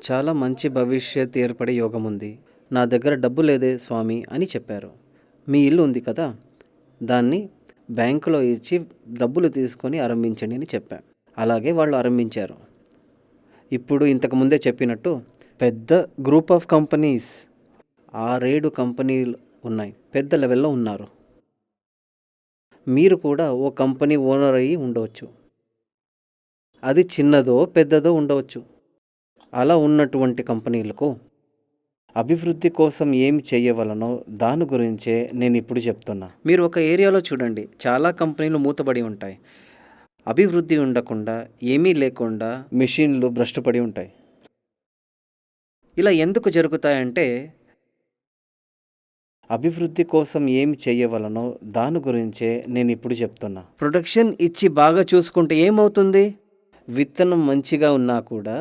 చాలా మంచి భవిష్యత్ ఏర్పడే యోగం ఉంది. నా దగ్గర డబ్బు లేదే స్వామి అని చెప్పారు. మీ ఇల్లు ఉంది కదా! దాన్ని బ్యాంకులో ఇచ్చి డబ్బులు తీసుకొని ఆరంభించండి అని చెప్పా. అలాగే వాళ్ళు ఆరంభించారు. ఇప్పుడు ఇంతకు ముందే చెప్పినట్టు పెద్ద గ్రూప్ ఆఫ్ కంపెనీస్ 6, 7 కంపెనీలు ఉన్నాయి. పెద్ద లెవెల్‌లో ఉన్నారు. మీరు కూడా ఓ కంపెనీ ఓనర్ అయ్యి ఉండవచ్చు. అది చిన్నదో, పెద్దదో ఉండవచ్చు. అలా ఉన్నటువంటి కంపెనీలకు అభివృద్ధి కోసం ఏమి చేయవలనో దాని గురించే నేనిప్పుడు చెప్తున్నా. మీరు ఒక ఏరియాలో చూడండి. చాలా కంపెనీలు మూతబడి ఉంటాయి. అభివృద్ధి ఉండకుండా, ఏమీ లేకుండా మెషిన్‌లు భ్రష్టుపడి ఉంటాయి. ఇలా ఎందుకు జరుగుతాయంటే, అభివృద్ధి కోసం ఏమి చేయవలనో దాని గురించే నేనిప్పుడు చెప్తున్నా. ప్రొడక్షన్ ఇచ్చి బాగా చూసుకుంటే ఏమవుతుంది? విత్తనం మంచిగా ఉన్నా కూడా